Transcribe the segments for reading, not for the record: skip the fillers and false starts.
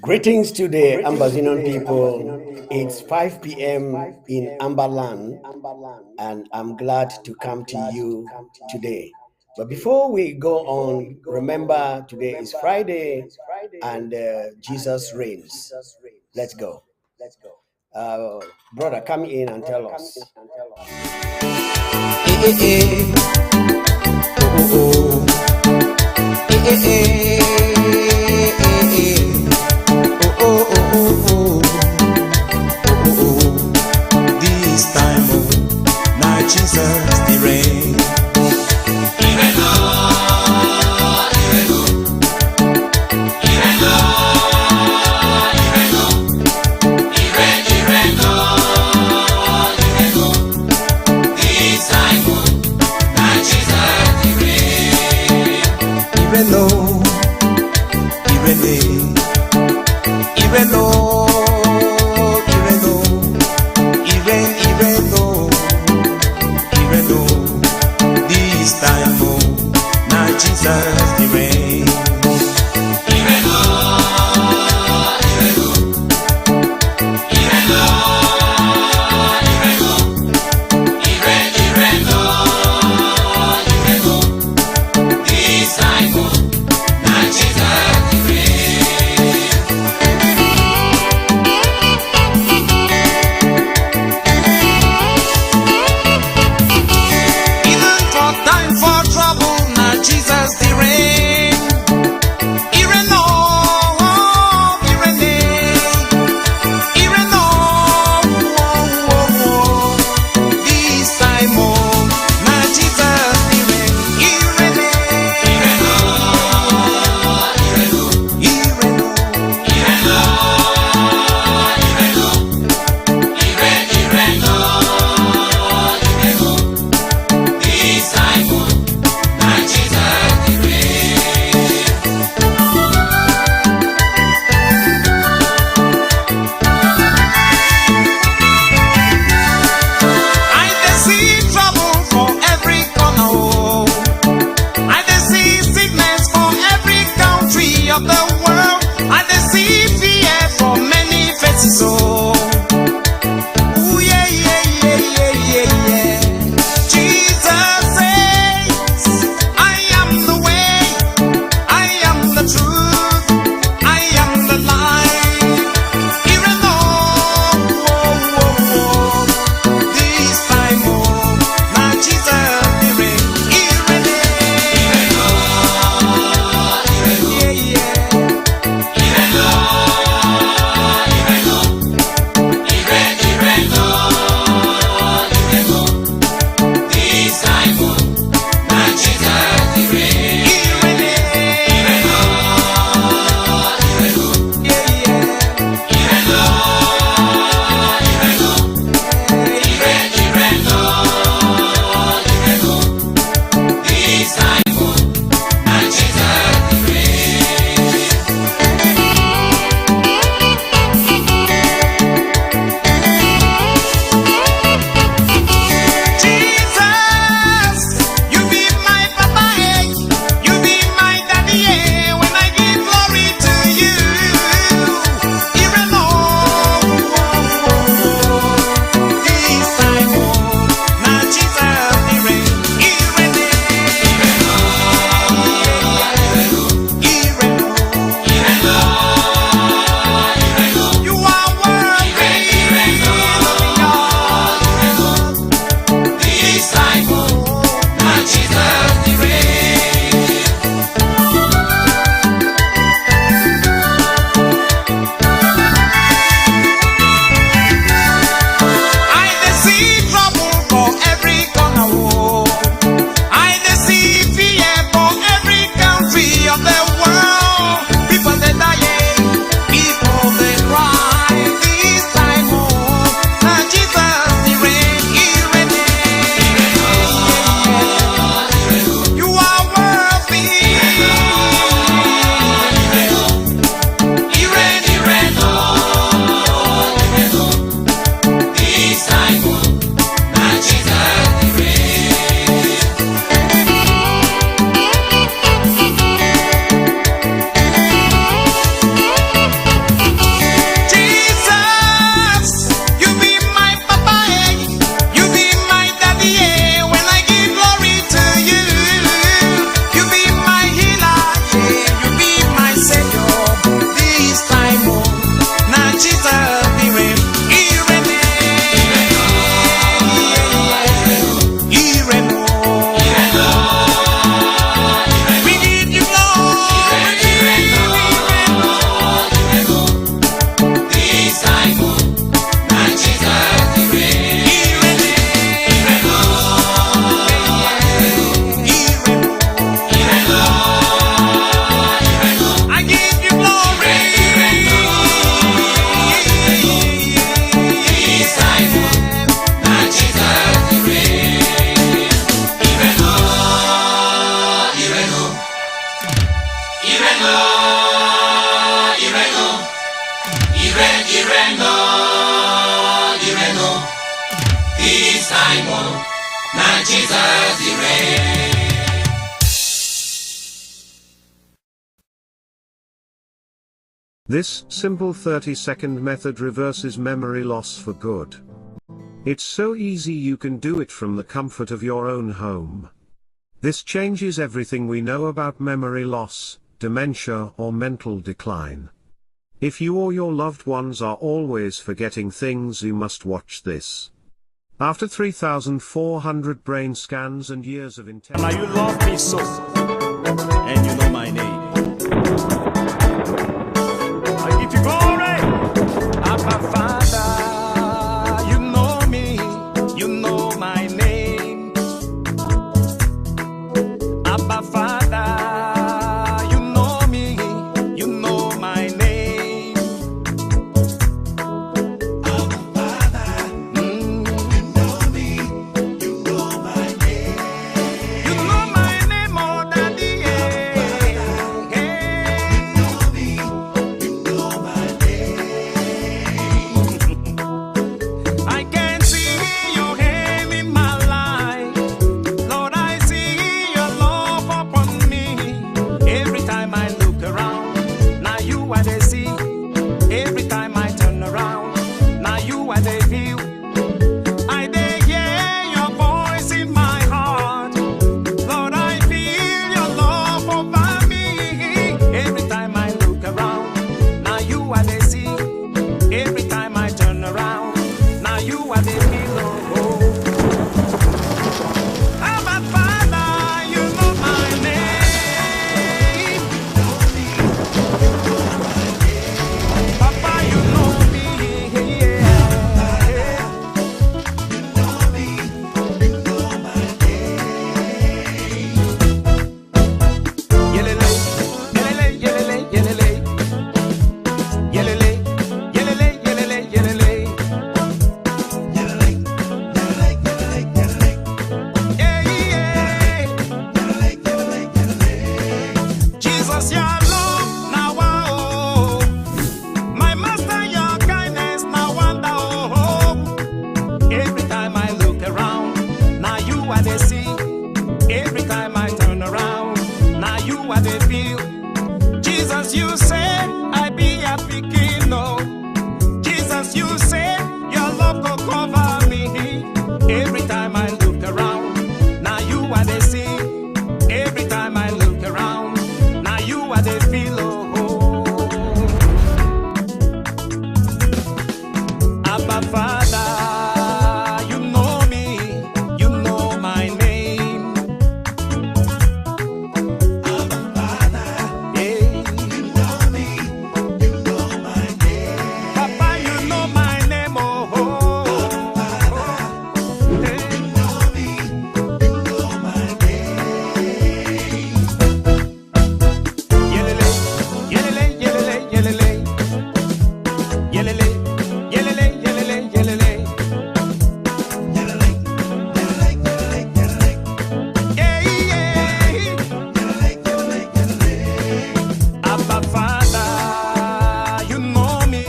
Greetings to the Ambazinon people. It's 5 p.m. in Amberland, and I'm glad to come to you today. But before we go on, remember today is Friday and Jesus reigns. Let's go. Brother, come in and tell us. This time, now Jesus the reign. Jesus the reign. Jesus the reign. Ireno, Ireno, is Simon, na Jesus Irene. This simple 30-second method reverses memory loss for good. It's so easy you can do it from the comfort of your own home. This changes everything we know about memory loss, dementia or mental decline. If you or your loved ones are always forgetting things, you must watch this. After 3,400 brain scans and years of intense... Now you love me so, and you know my name. I give you glory, Abba Father. You know me, you know my name. Abba Father, you know me, you know my name. Abba Father, you know me, you know my name. You know my name, oh Daddy. You know me, you know my name. I can see your hand in my life. Lord, I see your love upon me. Every time I look around, now you are the see. Every time I turn around, now you are the view. I dey hear your voice in my heart. Lord, I feel your love over me. Every time I look around, now you are the see. Every time I turn around, now you are the pillow. Abba Father, you know my name. Papa, you know me. Yelele, yelele, yelele, yelele. Yelele, yelele, yelele, yelele. Yeah, yeah. Jesus, your love, now oh. My master, your kindness, now wonder oh. Every time I look around, now you are the sea. Every time I turn around, now you are the view. Jesus, you said I be a picking, no. Jesus, you said your love will cover me. Every time I look around, now you are the sea. Every time I look around, now you are the pillow. Abba Father, you know me, you know my name. Abba Father, yeah. You know me, you know my name. Papa, you know my name, oh. Abba Father, you know me, you know my name. Yelele, yelele, yelele, yelele. Yelele, yelele, yelele, yelele. Yeah, yeah. Abba Father, you know me,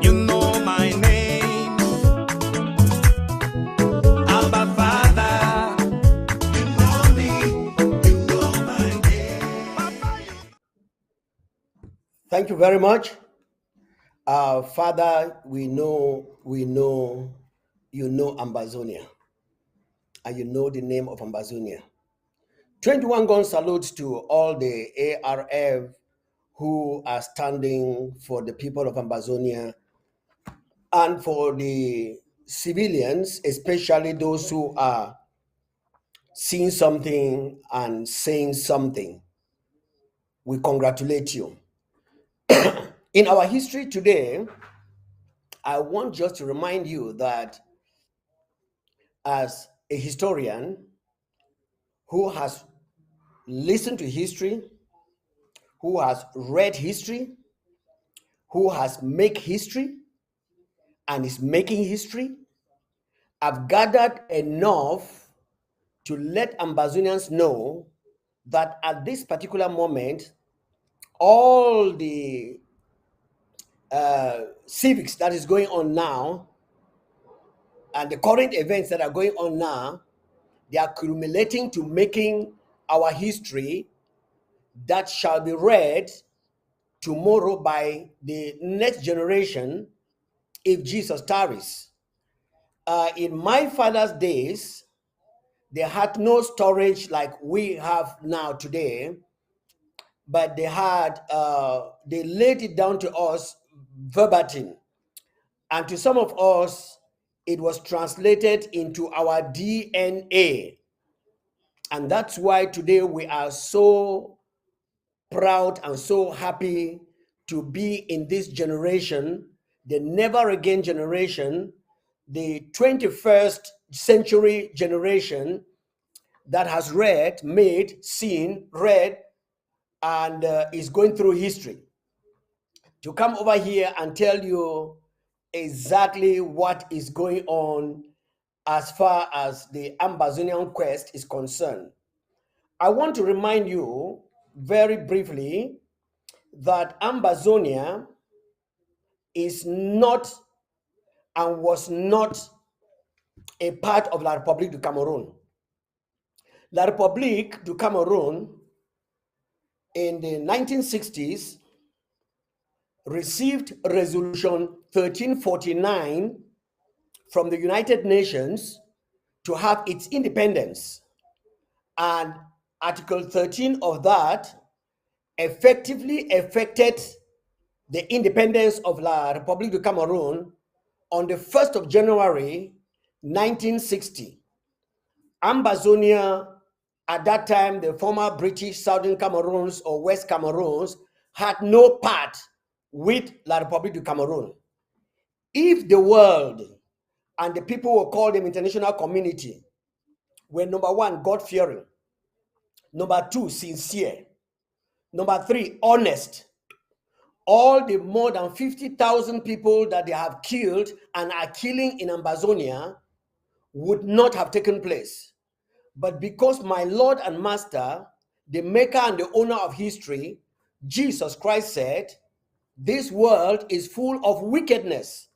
you know my name. Abba Father, you know me, you know my name. Papa, Thank you very much. Father, we know you know Ambazonia, and you know the name of Ambazonia. 21 gun salutes to all the ARF who are standing for the people of Ambazonia and for the civilians, especially those who are seeing something and saying something. We congratulate you. In our history today, I want just to remind you that as a historian who has listened to history, who has read history, who has made history and is making history, I've gathered enough to let Ambazonians know that at this particular moment, all the civics that is going on now and the current events that are going on now, they are accumulating to making our history that shall be read tomorrow by the next generation if Jesus tarries. In my father's days, they had no storage like we have now today, but they laid it down to us verbatim. And to some of us, it was translated into our DNA. And that's why today we are so proud and so happy to be in this generation, the never again generation, the 21st century generation that has read, made, seen, read, and is going through history. To come over here and tell you exactly what is going on as far as the Ambazonian quest is concerned. I want to remind you very briefly that Ambazonia is not and was not a part of La République du Cameroon. La République du Cameroon in the 1960s received Resolution 1349 from the United Nations to have its independence. And Article 13 of that effectively affected the independence of La République du Cameroon on the 1st of January 1960. Ambazonia, at that time, the former British Southern Cameroons or West Cameroons, had no part with La République du Cameroon. If the world and the people who call them international community were number one, God-fearing, number two, sincere, number three, honest, all the more than 50,000 people that they have killed and are killing in Ambazonia would not have taken place. But because my Lord and Master, the maker and the owner of history, Jesus Christ said, this world is full of wickedness.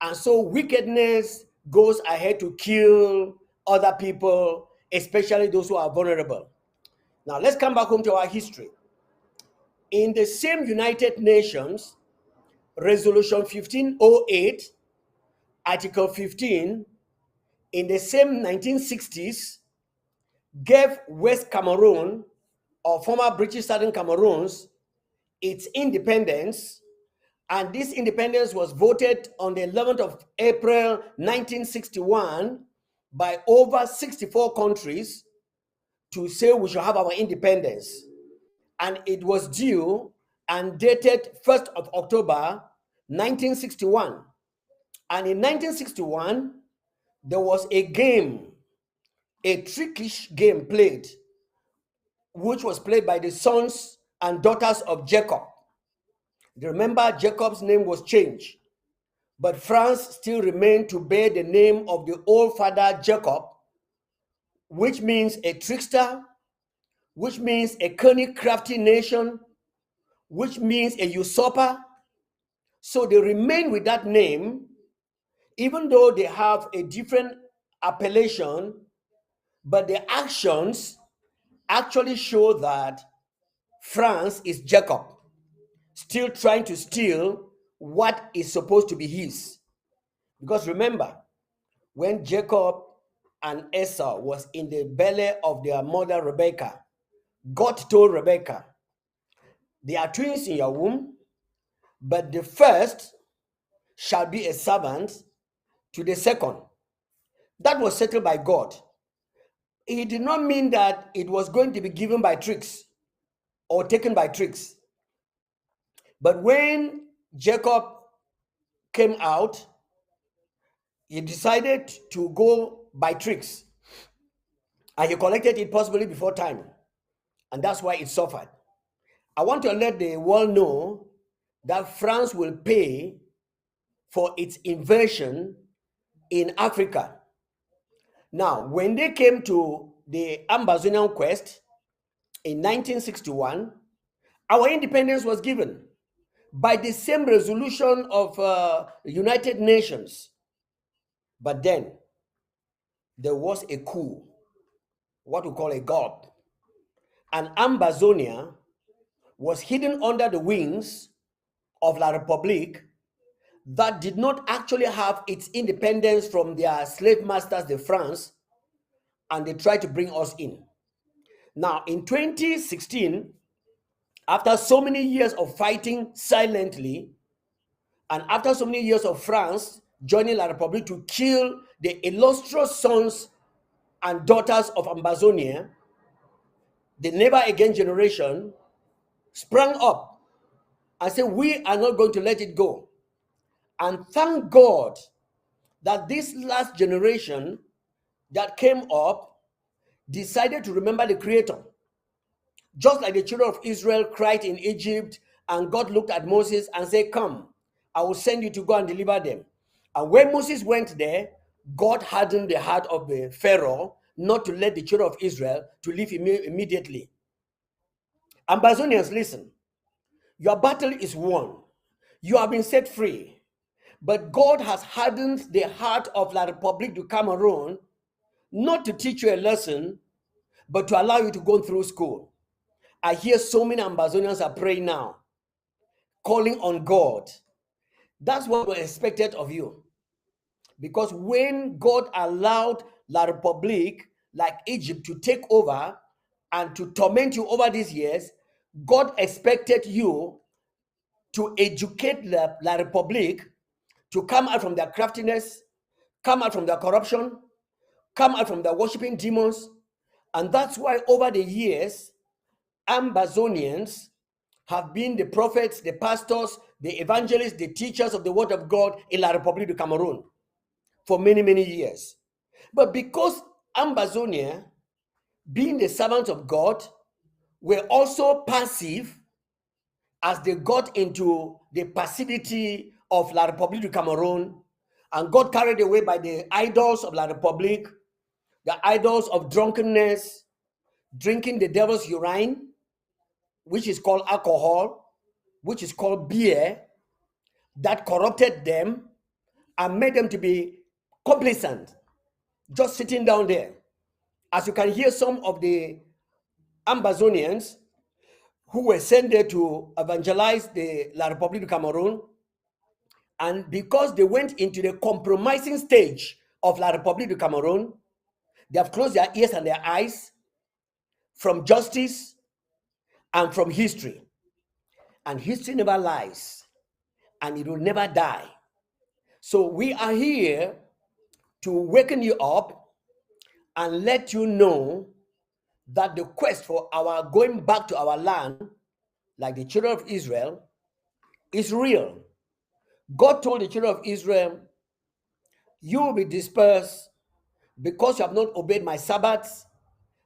And so wickedness goes ahead to kill other people, especially those who are vulnerable. Now let's come back home to our history. In the same United Nations, Resolution 1508, Article 15, in the same 1960s, gave West Cameroon, or former British Southern Cameroons, its independence, and this independence was voted on the 11th of April 1961 by over 64 countries to say we should have our independence. And it was due and dated 1st of October 1961. And in 1961, there was a game, a trickish game played, which was played by the sons and daughters of Jacob. Remember, Jacob's name was changed, but France still remained to bear the name of the old father Jacob, which means a trickster, which means a cunning, crafty nation, which means a usurper. So they remain with that name, even though they have a different appellation, but the actions actually show that France is Jacob, still trying to steal what is supposed to be his. Because remember, when Jacob and Esau was in the belly of their mother Rebekah, God told Rebekah, there are twins in your womb, but the first shall be a servant to the second. That was settled by God. He did not mean that it was going to be given by tricks or taken by tricks. But when Jacob came out, he decided to go by tricks. And he collected it possibly before time. And that's why it suffered. I want to let the world know that France will pay for its invasion in Africa. Now, when they came to the Ambazonian quest in 1961, our independence was given. by the same resolution of United Nations. But then there was a coup, what we call a god, and Ambazonia was hidden under the wings of La République that did not actually have its independence from their slave masters, the France, and they tried to bring us in. Now, in 2016, after so many years of fighting silently, and after so many years of France joining La République to kill the illustrious sons and daughters of Ambazonia, the Never Again generation sprang up and said, we are not going to let it go. And thank God that this last generation that came up decided to remember the Creator. Just like the children of Israel cried in Egypt, and God looked at Moses and said, come, I will send you to go and deliver them. And when Moses went there, God hardened the heart of the Pharaoh not to let the children of Israel to leave immediately. Ambazonians, listen, your battle is won. You have been set free. But God has hardened the heart of La République du Cameroon not to teach you a lesson, but to allow you to go through school. I hear so many Ambazonians are praying now, calling on God. That's what was expected of you. Because when God allowed La République, like Egypt, to take over and to torment you over these years, God expected you to educate La République to come out from their craftiness, come out from their corruption, come out from their worshiping demons. And that's why over the years, Ambazonians have been the prophets, the pastors, the evangelists, the teachers of the word of God in La République du Cameroon for many, many years. But because Ambazonia, being the servants of God, were also passive as they got into the passivity of La République du Cameroon and got carried away by the idols of La République, the idols of drunkenness, drinking the devil's urine, which is called alcohol, which is called beer, that corrupted them and made them to be complacent, just sitting down there. As you can hear, some of the Ambazonians who were sent there to evangelize the La République du Cameroon, and because they went into the compromising stage of La République du Cameroon, they have closed their ears and their eyes from justice and from history. And history never lies, and it will never die. So we are here to waken you up and let you know that the quest for our going back to our land, like the children of Israel, is real. God told the children of Israel, you will be dispersed because you have not obeyed my Sabbaths,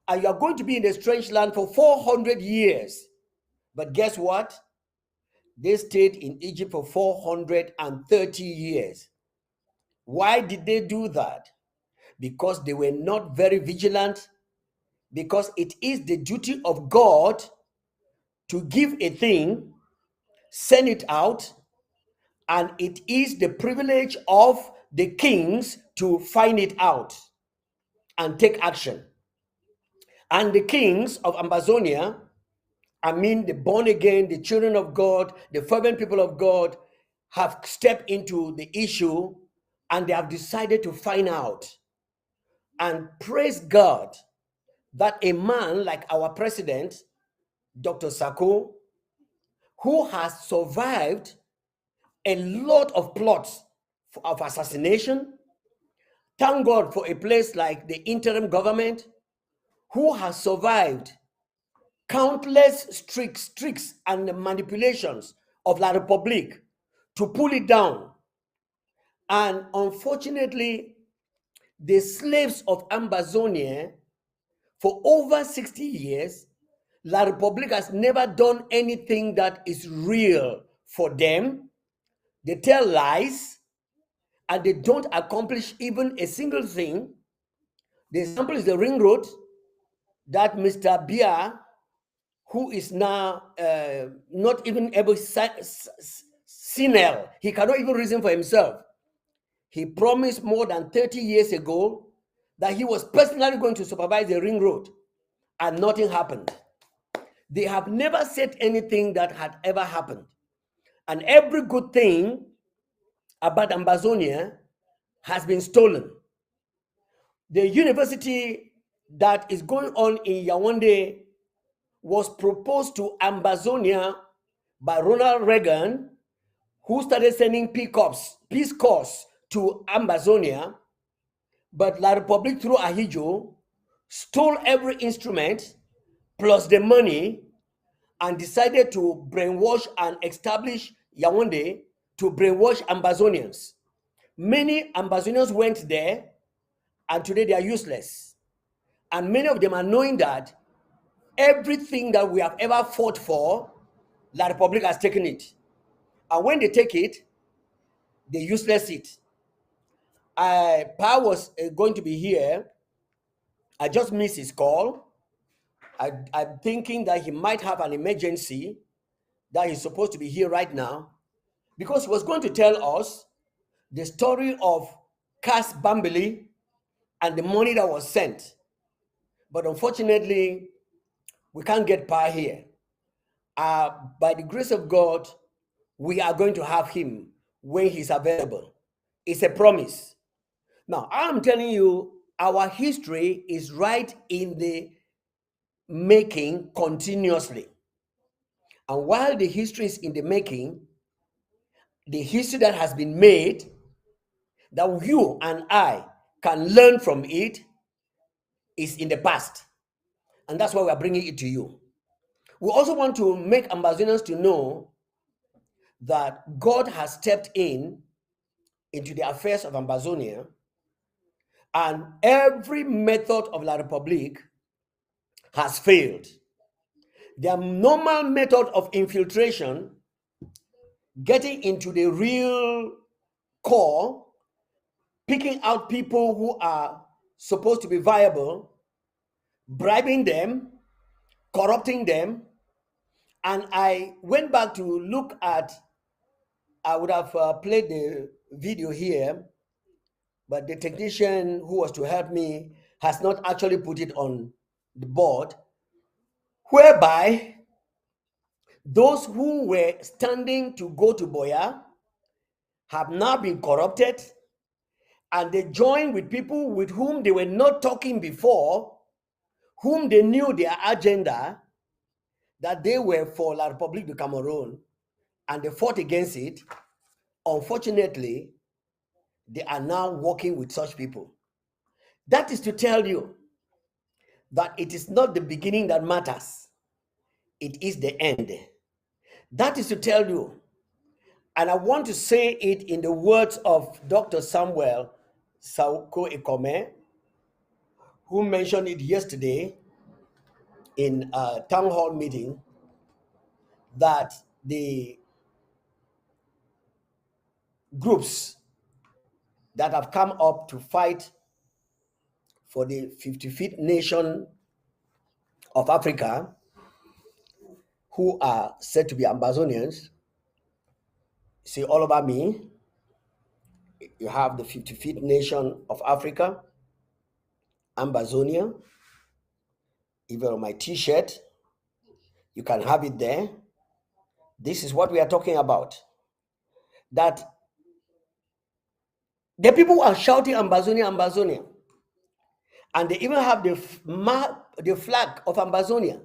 and you are going to be in a strange land for 400 years. But guess what? They stayed in Egypt for 430 years. Why did they do that? Because they were not very vigilant, because it is the duty of God to give a thing, send it out, and it is the privilege of the kings to find it out and take action. And the kings of Ambazonia, I mean the born again, the children of God, the fervent people of God, have stepped into the issue and they have decided to find out. And praise God that a man like our president, Dr. Sako, who has survived a lot of plots of assassination, thank God for a place like the interim government, who has survived countless tricks and manipulations of La République to pull it down. And unfortunately, the slaves of Ambazonia, for over 60 years, La République has never done anything that is real for them. They tell lies, and they don't accomplish even a single thing. The example is the ring road that Mr. Bia, who is now not even able, senile. He cannot even reason for himself. He promised more than 30 years ago that he was personally going to supervise the ring road, and nothing happened. They have never said anything that had ever happened. And every good thing about Ambazonia has been stolen. The university that is going on in Yaoundé was proposed to Ambazonia by Ronald Reagan, who started sending Peace Corps to Ambazonia, but La Republique through Ahijo stole every instrument plus the money and decided to brainwash and establish Yaoundé to brainwash Ambazonians. Many Ambazonians went there, and today they are useless. And many of them are knowing that everything that we have ever fought for, La Republique has taken it. And when they take it, they useless it. Pa was going to be here. I just missed his call. I'm thinking that he might have an emergency, that he's supposed to be here right now, because he was going to tell us the story of Cass Bambili and the money that was sent. But unfortunately, we can't get Pa here. By the grace of God, we are going to have him when he's available. It's a promise. Now, I'm telling you, our history is right in the making continuously. And while the history is in the making, the history that has been made, that you and I can learn from it, is in the past. And that's why we are bringing it to you. We also want to make Ambazonians to know that God has stepped into the affairs of Ambazonia, and every method of La Republique has failed. The normal method of infiltration, getting into the real core, picking out people who are supposed to be viable, bribing them, corrupting them. And I went back to look at, I would have played the video here, but the technician who was to help me has not actually put it on the board, whereby those who were standing to go to Boya have now been corrupted, and they join with people with whom they were not talking before, whom they knew their agenda, that they were for La République du Cameroon, and they fought against it. Unfortunately, they are now working with such people. That is to tell you that it is not the beginning that matters, it is the end. That is to tell you, and I want to say it in the words of Dr. Samuel Sauko Ekome, who mentioned it yesterday in a town hall meeting, that the groups that have come up to fight for the 55th nation of Africa, who are said to be Ambazonians, see all over me, you have the 55th nation of Africa, Ambazonia, even on my t-shirt, you can have it there. This is what we are talking about. That the people who are shouting Ambazonia, Ambazonia, and they even have the flag of Ambazonia.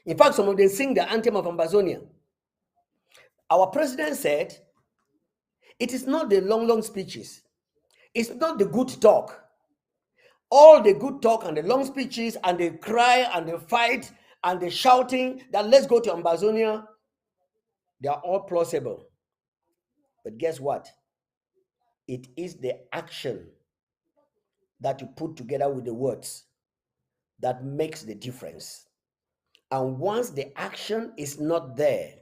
In fact, some of them sing the anthem of Ambazonia. Our president said, it is not the long speeches. It's not the good talk. All the good talk and the long speeches and the cry and the fight and the shouting that let's go to Ambazonia, they are all plausible. But guess what? It is the action that you put together with the words that makes the difference. And once the action is not there,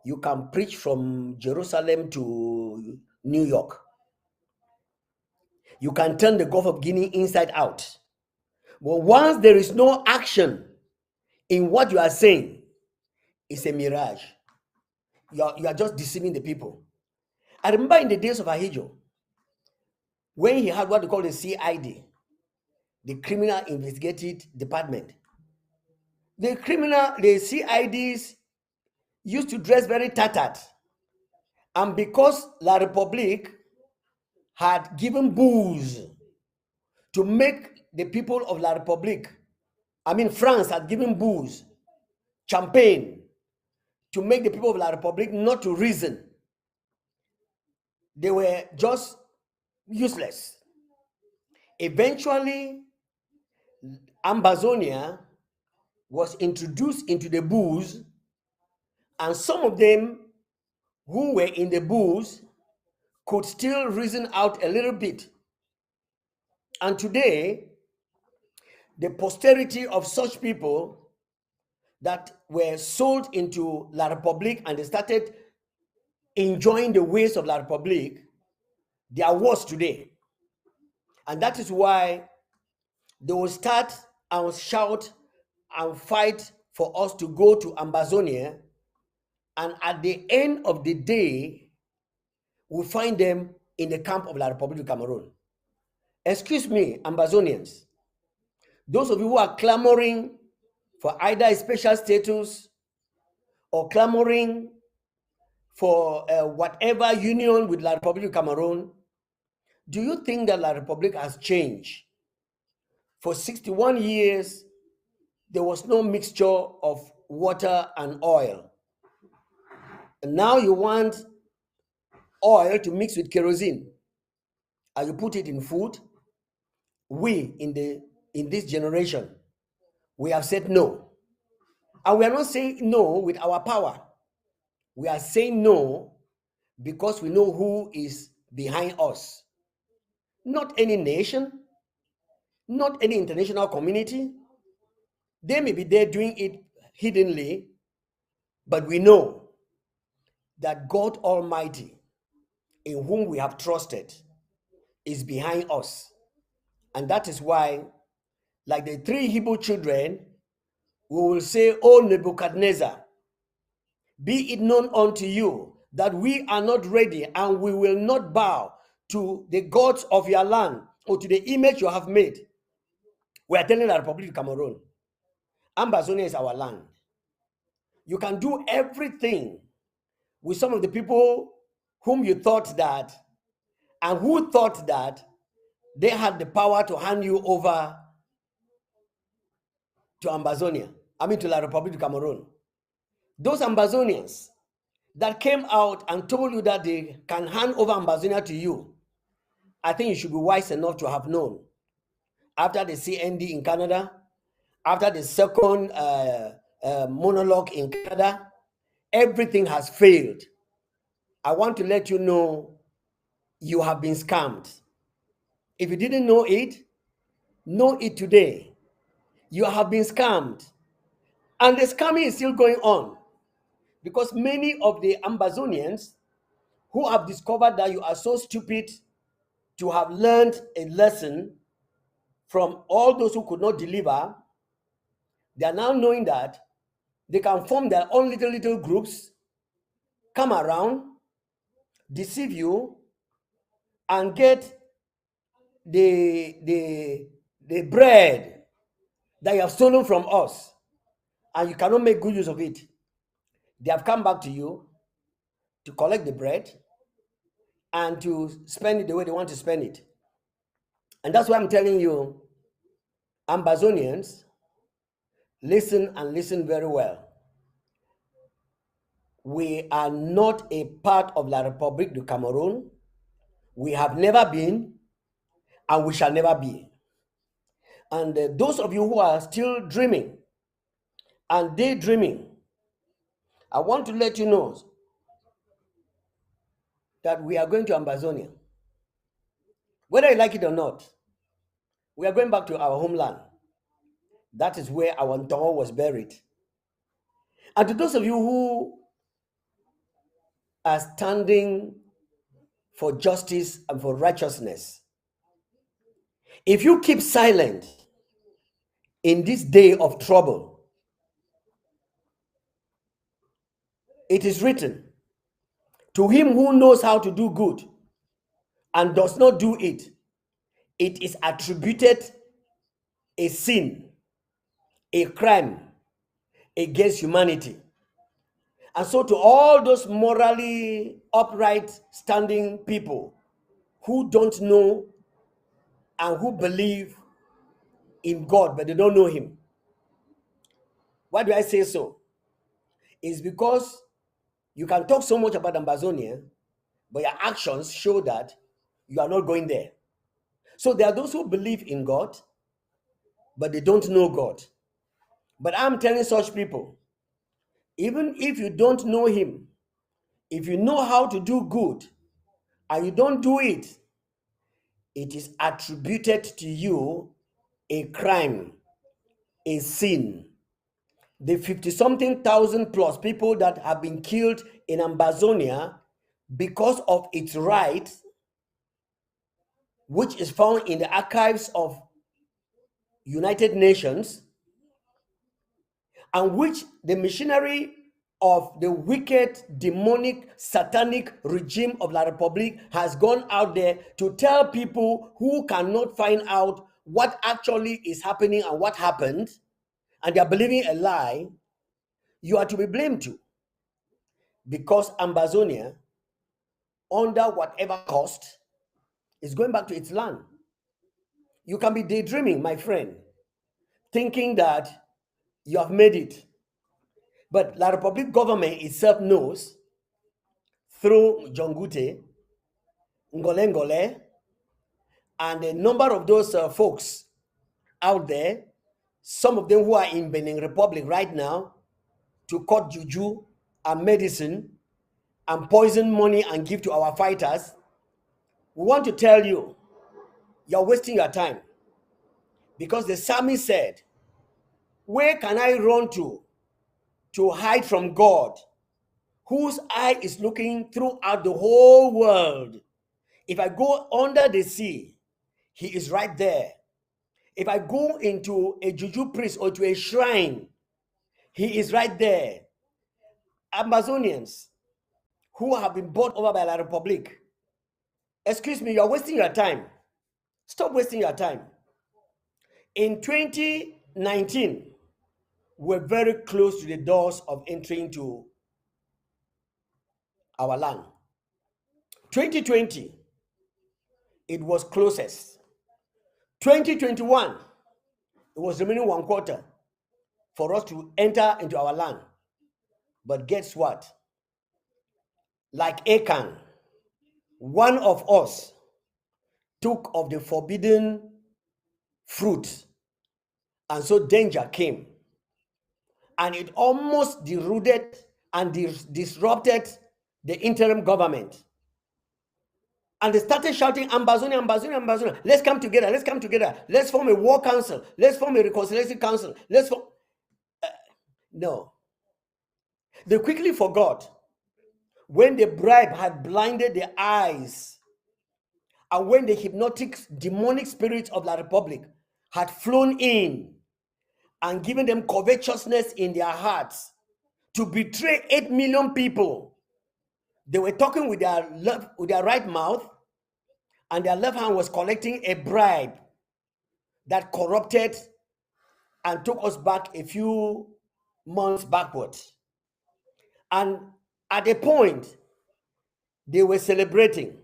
you can preach from Jerusalem to New York. You can turn the Gulf of Guinea inside out. But once there is no action in what you are saying is a mirage. You are just deceiving the people. I remember in the days of Ahijo, when he had what they call the CID, the Criminal Investigative Department. The CIDs used to dress very tattered. And because La République had given booze to make the people of La République, France had given booze, champagne, to make the people of La République not to reason. They were just useless. Eventually, Ambazonia was introduced into the booze, and some of them who were in the booze could still reason out a little bit. And today, the posterity of such people that were sold into La République and they started enjoying the ways of La République, they are worse today. And that is why they will start and shout and fight for us to go to Ambazonia. And at the end of the day, we find them in the camp of La République of Cameroon. Excuse me, Ambazonians. Those of you who are clamoring for either a special status or clamoring for whatever union with La République of Cameroon, do you think that La République has changed? For 61 years, there was no mixture of water and oil. And now you want oil to mix with kerosene and you put it in food. We in this generation, we have said no. And we are not saying no with our power. We are saying no because we know who is behind us. Not any nation, not any international community. They may be there doing it hiddenly, but we know that God Almighty, in whom we have trusted, is behind us. And that is why, like the 3 Hebrew children, we will say, O Nebuchadnezzar, be it known unto you that we are not ready and we will not bow to the gods of your land or to the image you have made. We are telling the Republic of Cameroon, Ambazonia is our land. You can do everything with some of the people whom you thought that, and who thought that they had the power to hand you over to Ambazonia, to La Republic of Cameroon. Those Ambazonians that came out and told you that they can hand over Ambazonia to you, I think you should be wise enough to have known. After the CND in Canada, after the second monologue in Canada, everything has failed. I want to let you know you have been scammed. If you didn't know it today. You have been scammed. And the scamming is still going on because many of the Ambazonians who have discovered that you are so stupid to have learned a lesson from all those who could not deliver, they are now knowing that they can form their own little groups, come around, deceive you, and get the bread that you have stolen from us, and you cannot make good use of it. They have come back to you to collect the bread and to spend it the way they want to spend it. And that's why I'm telling you, Ambazonians, listen and listen very well. We are not a part of La République du Cameroon. We have never been, and we shall never be. And those of you who are still dreaming and daydreaming, I want to let you know that we are going to Ambazonia. Whether you like it or not, we are going back to our homeland. That is where our Ntongo was buried. And to those of you who are standing for justice and for righteousness, if you keep silent in this day of trouble, It is written, to him who knows how to do good and does not do it, it is attributed a sin, a crime against humanity. And so to all those morally upright standing people who don't know and who believe in God, but they don't know him. Why do I say so? It's because you can talk so much about Ambazonia, but your actions show that you are not going there. So there are those who believe in God, but they don't know God. But I'm telling such people, even if you don't know him, if you know how to do good and you don't do it, it is attributed to you a crime, a sin. The 50-something thousand plus people that have been killed in Ambazonia because of its rights, which is found in the archives of United Nations, and which the machinery of the wicked, demonic, satanic regime of La Republique has gone out there to tell people who cannot find out what actually is happening and what happened, and they are believing a lie. You are to be blamed too, because Ambazonia, under whatever cost, is going back to its land. You can be daydreaming, my friend, thinking that you have made it. But La Republique government itself knows, through John Gute, Ngole Ngole, and a number of those folks out there, some of them who are in Benin Republic right now, to cut juju and medicine and poison money and give to our fighters. We want to tell you, you're wasting your time. Because the psalmist said, where can I run to hide from God, whose eye is looking throughout the whole world? If I go under the sea, he is right there. If I go into a juju priest or to a shrine, he is right there. Amazonians who have been bought over by La Republique, excuse me, you're wasting your time. Stop wasting your time. In 2019, we're very close to the doors of entering to our land. 2020, it was closest. 2021, it was remaining 1 quarter for us to enter into our land. But guess what? Like Achan, one of us took of the forbidden fruit, and so danger came. And it almost deruded and disrupted the interim government. And they started shouting, Ambazonia, Ambazonia, Ambazonia. Let's come together, let's come together. Let's form a war council. Let's form a reconciliation council. Let's form... No. They quickly forgot when the bribe had blinded their eyes, and when the hypnotic, demonic spirits of La Republique had flown in and given them covetousness in their hearts to betray 8 million people. They were talking with their right mouth, and their left hand was collecting a bribe that corrupted and took us back a few months backwards. And at a point, they were celebrating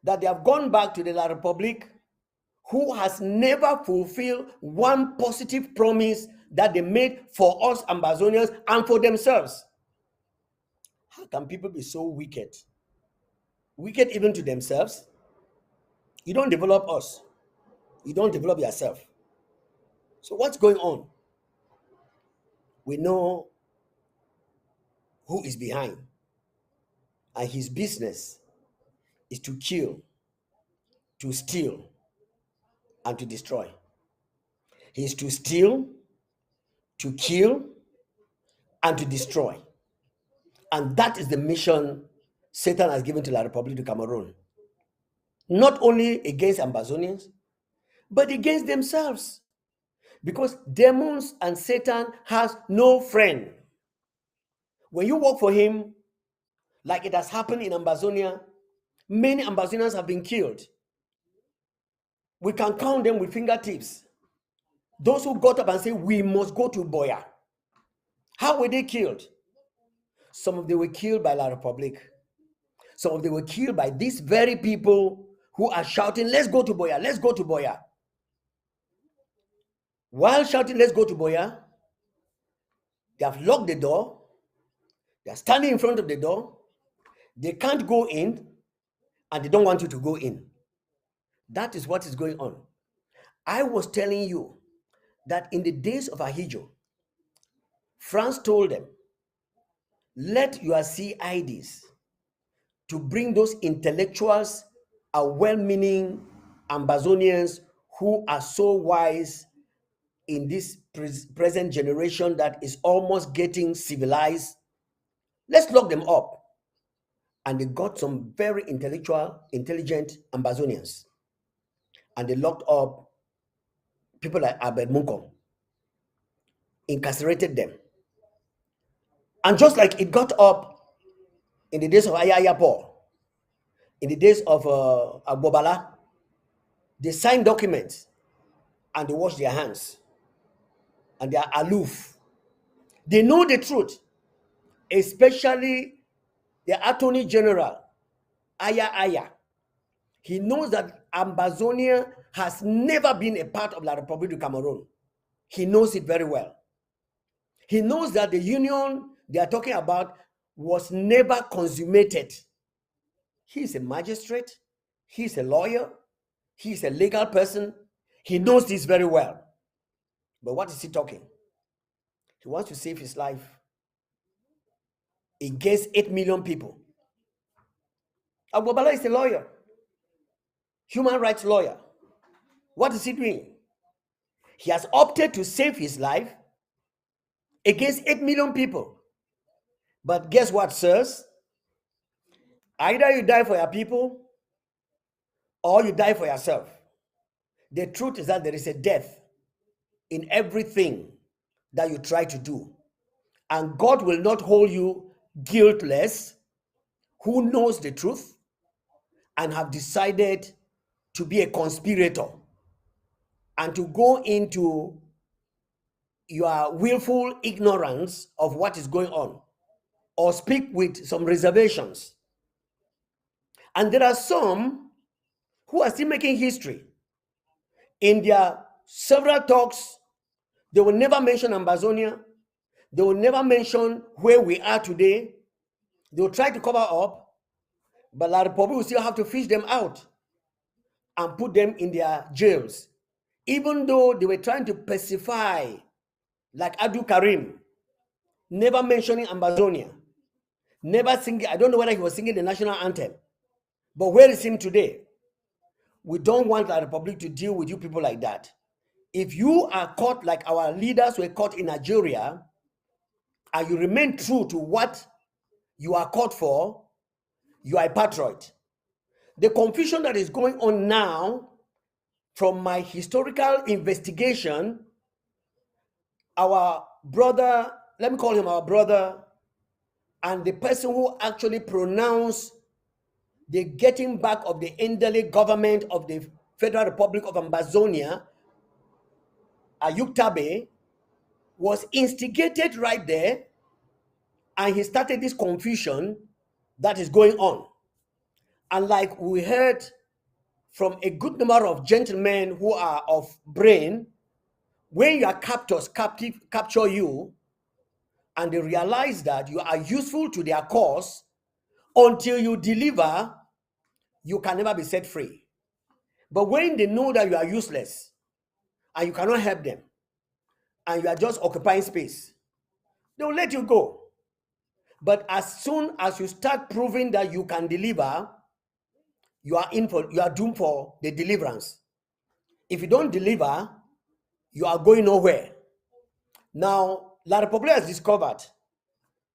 that they have gone back to the La Republique, who has never fulfilled one positive promise that they made for us Ambazonians and for themselves. How can people be so wicked? Wicked even to themselves? You don't develop us. You don't develop yourself. So what's going on? We know who is behind. And his business is to kill, to steal, and to destroy. He is to steal, to kill, and to destroy. And that is the mission Satan has given to La Republique du Cameroon. Not only against Ambazonians, but against themselves. Because demons and Satan has no friend. When you work for him, like it has happened in Ambazonia, many Ambazonians have been killed. We can count them with fingertips. Those who got up and said, we must go to Boya. How were they killed? Some of them were killed by La Republique. Some of them were killed by these very people who are shouting, let's go to Boya, let's go to Boya. While shouting, let's go to Boya, they have locked the door. They are standing in front of the door. They can't go in, and they don't want you to go in. That is what is going on. I was telling you that in the days of Ahijo, France told them, let your CIDs to bring those intellectuals and well-meaning Ambazonians who are so wise in this present generation that is almost getting civilized. Let's lock them up. And they got some very intelligent Ambazonians. And they locked up people like Albert Munkom, incarcerated them. And just like it got up in the days of Ayaya Paul, in the days of Agbobala, they signed documents and they wash their hands and they are aloof. They know the truth, especially the Attorney General, Aya. He knows that Ambazonia has never been a part of La Republique du Cameroon. He knows it very well. He knows that the union they are talking about was never consummated. He is a magistrate. He is a lawyer. He is a legal person. He knows this very well. But what is he talking? He wants to save his life against 8 million people. Agbobala is a lawyer, human rights lawyer. What is he doing? He has opted to save his life against 8 million people. But guess what, sirs? Either you die for your people or you die for yourself. The truth is that there is a death in everything that you try to do. And God will not hold you guiltless, who knows the truth and have decided to be a conspirator and to go into your willful ignorance of what is going on, or speak with some reservations. And there are some who are still making history. In their several talks, they will never mention Ambazonia. They will never mention where we are today. They will try to cover up, but La Republique will still have to fish them out and put them in their jails. Even though they were trying to pacify, like Abdul Karim, never mentioning Ambazonia, never singing. I don't know whether he was singing the national anthem, but where is him today? We don't want La Republique to deal with you people like that. If you are caught like our leaders were caught in Nigeria, and you remain true to what you are caught for, you are a patriot. The confusion that is going on now, from my historical investigation, our brother, let me call him our brother, and the person who actually pronounced the getting back of the Ndele government of the Federal Republic of Ambazonia, Ayuk Tabe, was instigated right there, and he started this confusion that is going on. And like we heard from a good number of gentlemen who are of brain, when your captors capture you and they realize that you are useful to their cause, until you deliver, you can never be set free. But when they know that you are useless and you cannot help them and you are just occupying space, they will let you go. But as soon as you start proving that you can deliver, you are doomed for the deliverance. If you don't deliver, you are going nowhere. Now, La Republique has discovered,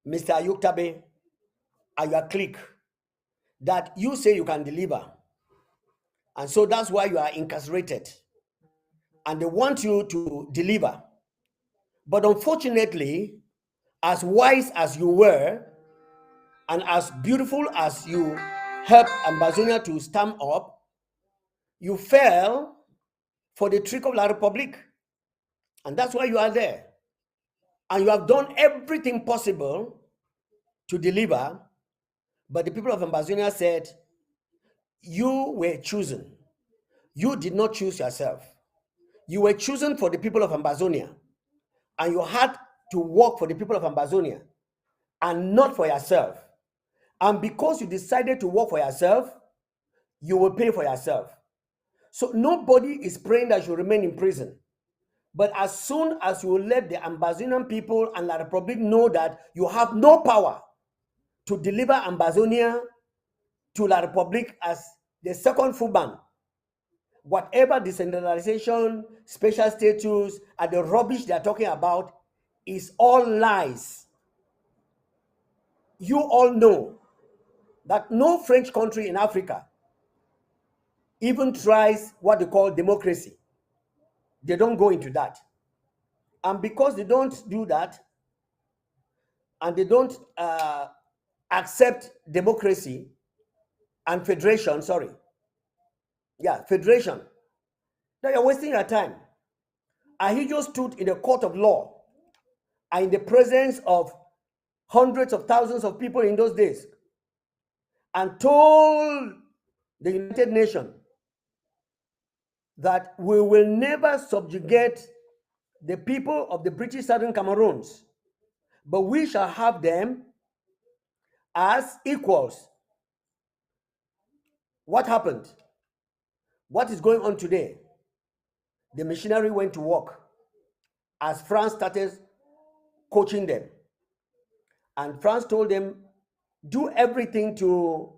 Mr. Ayuk Tabe and your clique, that you say you can deliver. And so that's why you are incarcerated. And they want you to deliver. But unfortunately, as wise as you were, and as beautiful as you helped Ambazonia to stand up, you fell for the trick of La Republique. And that's why you are there. And you have done everything possible to deliver, but the people of Ambazonia said, you were chosen. You did not choose yourself. You were chosen for the people of Ambazonia, and you had to work for the people of Ambazonia and not for yourself. And because you decided to work for yourself, you will pay for yourself. So nobody is praying that you remain in prison. But as soon as you let the Ambazonian people and La Republic know that you have no power to deliver Ambazonia to La Republic as the second Fuban, whatever decentralization, special status, and the rubbish they are talking about is all lies. You all know that no French country in Africa even tries what they call democracy. They don't go into that. And because they don't do that, and they don't accept democracy and federation, federation, now you're wasting your time. Ahidjo stood in the court of law and in the presence of hundreds of thousands of people in those days and told the United Nations that we will never subjugate the people of the British Southern Cameroons, but we shall have them as equals. What happened? What is going on today? The missionary went to work as France started coaching them. And France told them, do everything to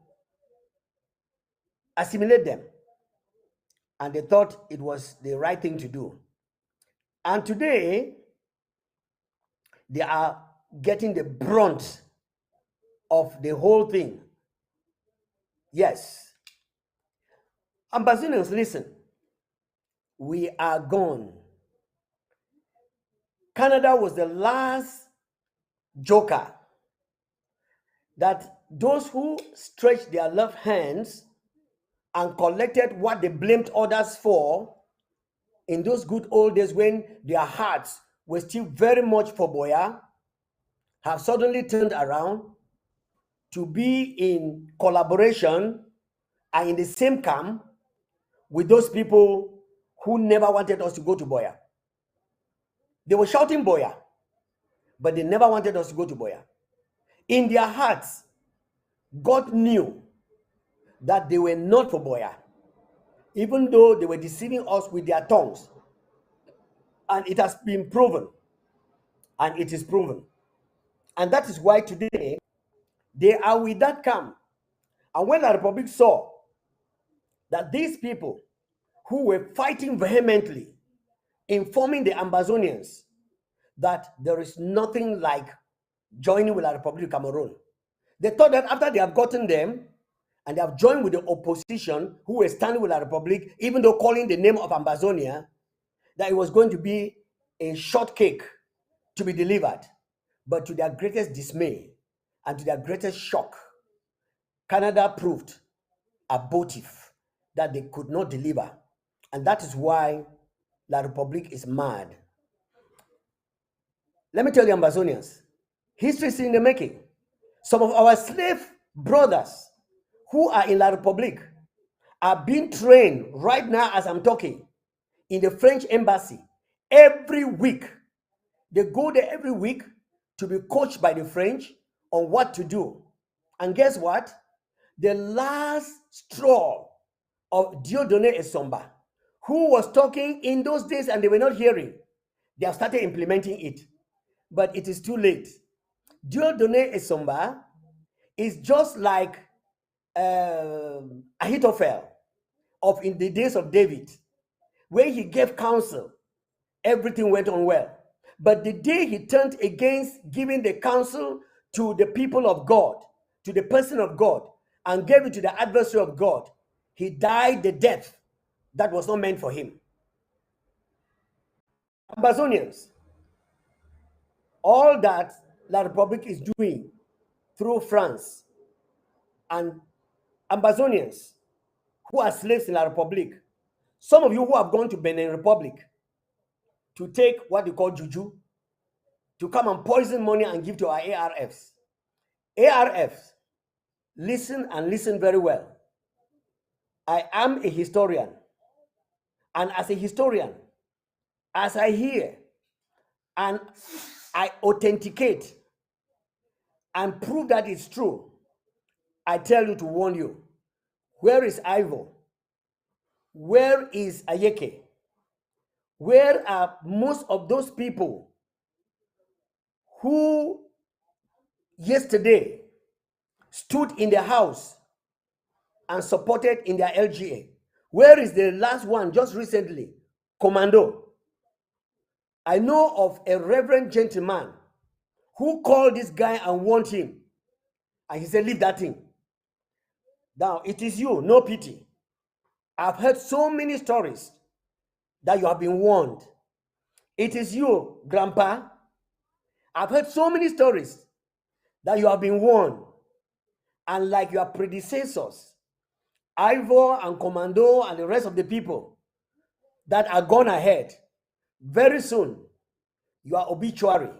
assimilate them. And they thought it was the right thing to do. And today, they are getting the brunt of the whole thing. Yes. Ambassadors, listen. We are gone. Canada was the last joker that those who stretched their left hands and collected what they blamed others for in those good old days when their hearts were still very much for Boya, have suddenly turned around to be in collaboration and in the same camp with those people who never wanted us to go to Boya. They were shouting Boya, but they never wanted us to go to Boya. In their hearts, God knew that they were not for Boya, even though they were deceiving us with their tongues. And it has been proven, and it is proven. And that is why today they are with that camp. And when the Republic saw that these people who were fighting vehemently, informing the Ambazonians that there is nothing like joining with the Republic of Cameroon, they thought that after they have gotten them and they have joined with the opposition who were standing with the Republic, even though calling the name of Ambazonia, that it was going to be a shortcake to be delivered. But to their greatest dismay and to their greatest shock, Canada proved abortive, that they could not deliver. And that is why La Republique is mad. Let me tell you, Ambazonians, history is in the making. Some of our slave brothers who are in La Republique are being trained right now as I'm talking in the French embassy every week. They go there every week to be coached by the French on what to do. And guess what? The last straw of Dieudonné Essomba, who was talking in those days and they were not hearing, they have started implementing it. But it is too late. Dieudonné Essomba is just like Ahithophel of in the days of David, where he gave counsel, everything went on well. But the day he turned against giving the counsel to the people of God, to the person of God, and gave it to the adversary of God, he died the death that was not meant for him. Ambazonians, all that La République is doing through France and Ambazonians who are slaves in La République. Some of you who have gone to Benin Republic to take what they call juju, to come and poison money and give to our ARFs. ARFs, listen and listen very well. I am a historian. And as a historian, as I hear and I authenticate and prove that it's true, I tell you to warn you. Where is Ivo? Where is Ayeke? Where are most of those people who yesterday stood in the house and supported in their LGA? Where is the last one just recently? Komando. I know of a reverend gentleman who called this guy and warned him. And he said, leave that thing. Now, it is you, no pity. I've heard so many stories that you have been warned. It is you, Grandpa. I've heard so many stories that you have been warned. And like your predecessors, Ivor and Komando and the rest of the people that are gone ahead, very soon, your obituary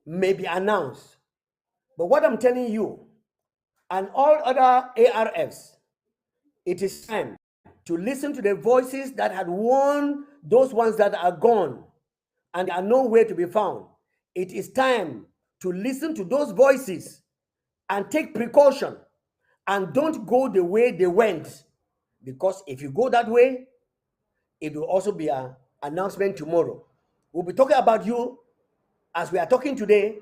may be announced. But what I'm telling you, and all other ARFs, it is time to listen to the voices that had warned those ones that are gone and are nowhere to be found. It is time to listen to those voices and take precaution and don't go the way they went. Because if you go that way, it will also be an announcement tomorrow. We'll be talking about you as we are talking today,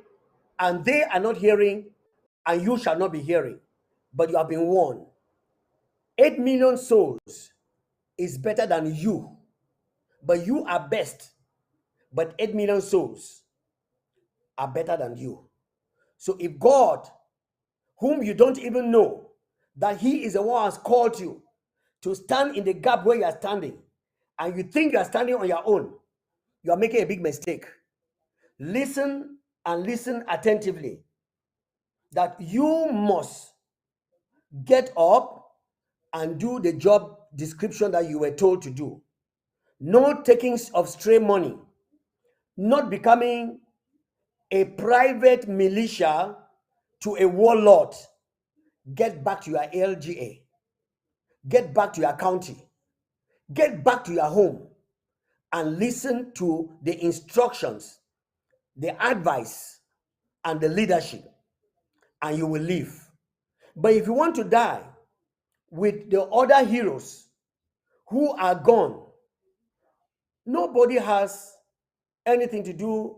and they are not hearing, and you shall not be hearing. But you have been warned. 8 million souls is better than you, but you are best. But 8 million souls are better than you. So if God, whom you don't even know, that he is the one who has called you to stand in the gap where you are standing, and you think you are standing on your own, you are making a big mistake. Listen and listen attentively, that you must get up and do the job description that you were told to do. No taking of stray money, not becoming a private militia to a warlord. Get back to your LGA. Get back to your county. Get back to your home and listen to the instructions, the advice, and the leadership, and you will live. But if you want to die with the other heroes who are gone, nobody has anything to do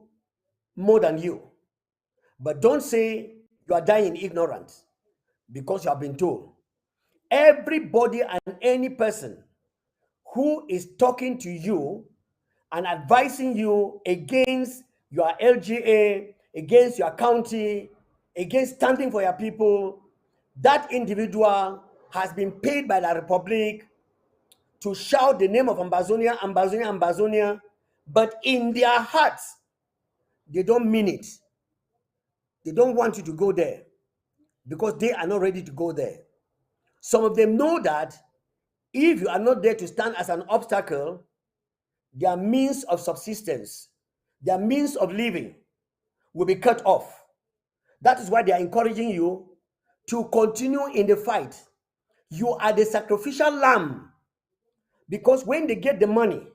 more than you. But don't say you are dying in ignorance because you have been told. Everybody and any person who is talking to you and advising you against your LGA, against your county, against standing for your people, that individual has been paid by the Republic to shout the name of Ambazonia, Ambazonia, Ambazonia, but in their hearts, they don't mean it. They don't want you to go there because they are not ready to go there. Some of them know that if you are not there to stand as an obstacle, their means of subsistence, their means of living will be cut off. That is why they are encouraging you to continue in the fight. You are the sacrificial lamb, because when they get the money,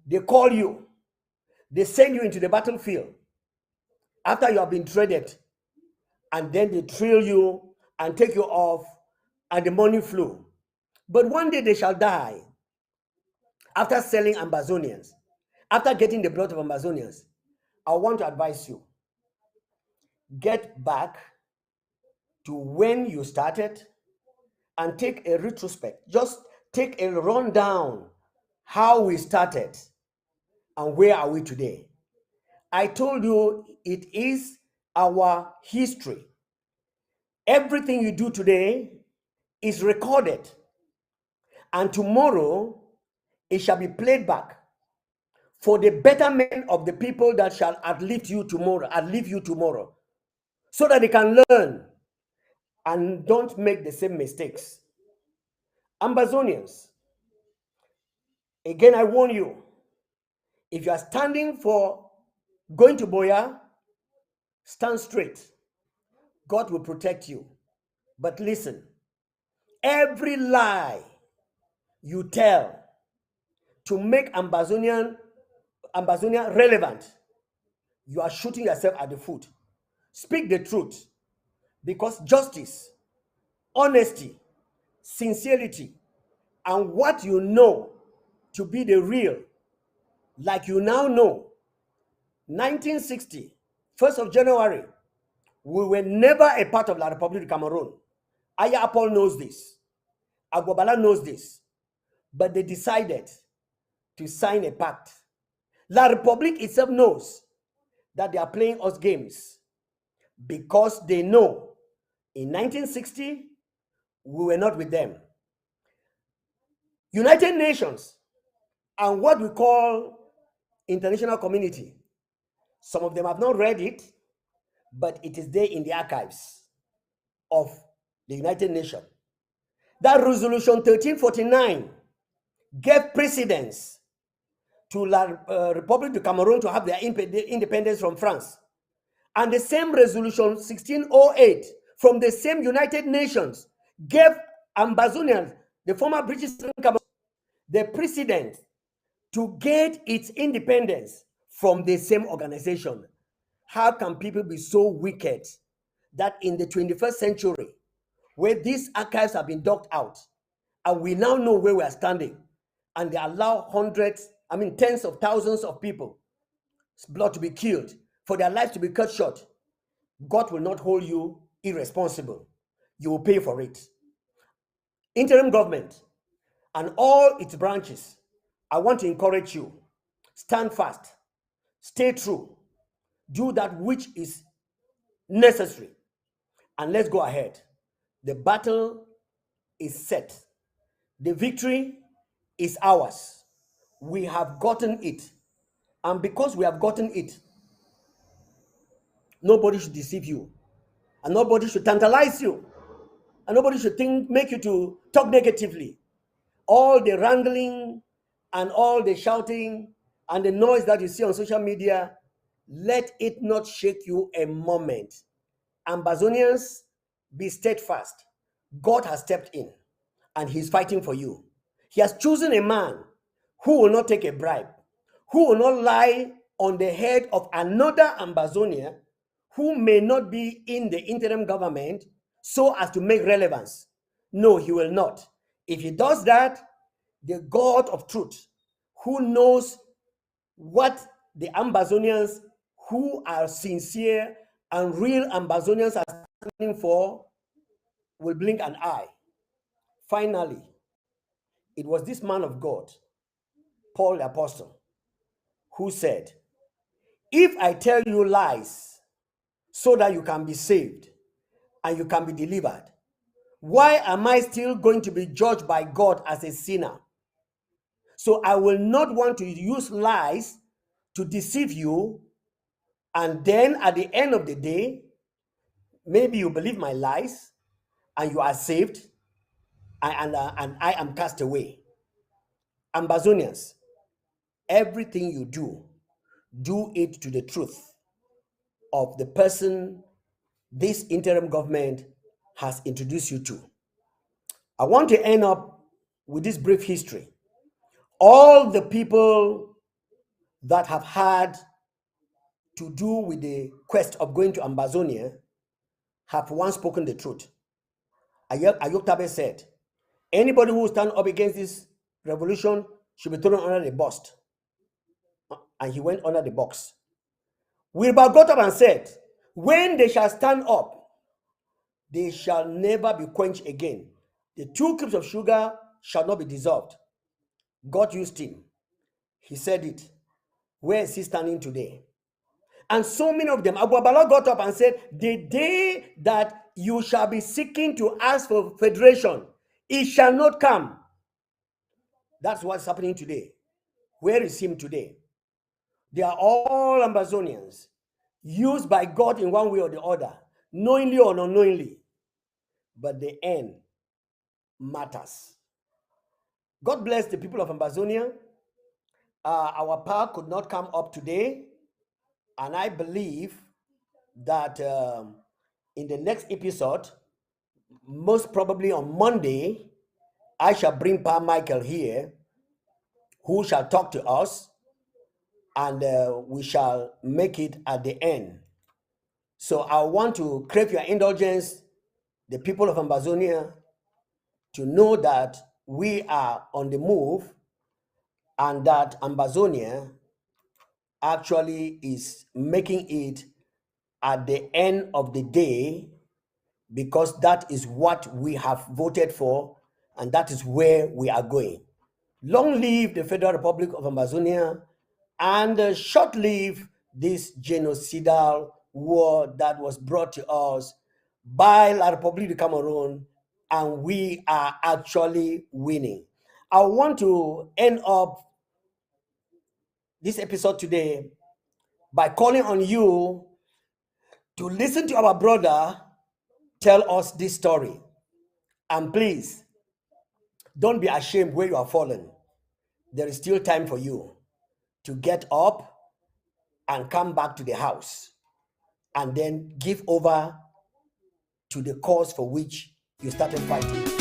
they call you, they send you into the battlefield after you have been traded, and then they trail you and take you off, and the money flew. But one day they shall die after selling Ambazonians, after getting the blood of Ambazonians. I want to advise you, get back to when you started and take a retrospect. Just take a rundown how we started and where are we today. I told you it is our history. Everything you do today is recorded, and tomorrow it shall be played back for the betterment of the people that shall outlive you tomorrow, so that they can learn and don't make the same mistakes. Ambazonians, again, I warn you, if you are standing for going to Boya, stand straight. God will protect you. But listen, every lie you tell to make Ambazonia relevant, you are shooting yourself at the foot. Speak the truth, because justice, honesty, sincerity, and what you know to be the real, like you now know, 1960, 1st of January, we were never a part of La République du Cameroon. Aya Apol knows this. Aguabala knows this. But they decided to sign a pact. La République itself knows that they are playing us games, because they know in 1960, we were not with them. United Nations and what we call international community, some of them have not read it, but it is there in the archives of the United Nations. That resolution 1349 gave precedence to La République du Cameroon to have their independence from France. And the same resolution 1608 from the same United Nations gave Ambazonians, the former British Cameroon, the precedent to get its independence from the same organization. How can people be so wicked that in the 21st century, where these archives have been dug out, and we now know where we are standing, and they allow tens of thousands of people, blood to be killed, for their lives to be cut short? God will not hold you irresponsible. You will pay for it. Interim government and all its branches, I want to encourage you. Stand fast. Stay true. Do that which is necessary. And let's go ahead. The battle is set. The victory is ours. We have gotten it. And because we have gotten it, nobody should deceive you. And nobody should tantalize you. And nobody should make you to talk negatively. All the wrangling and all the shouting and the noise that you see on social media, let it not shake you a moment. Ambazonians, be steadfast. God has stepped in and he's fighting for you. He has chosen a man who will not take a bribe, who will not lie on the head of another Ambazonia who may not be in the interim government so as to make relevance. No, he will not. If he does that, the God of truth, who knows what the Ambazonians who are sincere and real Ambazonians are standing for, will blink an eye. Finally, it was this man of God, Paul the Apostle, who said, if I tell you lies so that you can be saved and you can be delivered, why am I still going to be judged by God as a sinner? So I will not want to use lies to deceive you, and then at the end of the day, maybe you believe my lies and you are saved, and I am cast away. Ambazonians, everything you do it to the truth of the person this interim government has introduced you to. I want to end up with this brief history. All the people that have had to do with the quest of going to Ambazonia have once spoken the truth. Ayok Tabe said, anybody who stand up against this revolution should be thrown under the bus. And he went under the box. Wilbur got up and said, when they shall stand up, they shall never be quenched again. The 2 cups of sugar shall not be dissolved. God used him. He said it. Where is he standing today? And so many of them, Aguabala got up and said, the day that you shall be seeking to ask for federation, it shall not come. That's what's happening today. Where is him today? They are all Ambazonians, used by God in one way or the other, knowingly or unknowingly. But the end matters. God bless the people of Ambazonia. Our power could not come up today, and I believe that in the next episode, most probably on Monday, I shall bring Pa Michael here, who shall talk to us, and we shall make it at the end. So I want to crave your indulgence, the people of Ambazonia, to know that we are on the move and that Ambazonia actually is making it at the end of the day, because that is what we have voted for and that is where we are going. Long live the Federal Republic of Amazonia, and short live this genocidal war that was brought to us by La République du Cameroon, and we are actually winning. I want to end up this episode today by calling on you to listen to our brother tell us this story. And please, don't be ashamed where you are fallen. There is still time for you to get up and come back to the house and then give over to the cause for which you started fighting.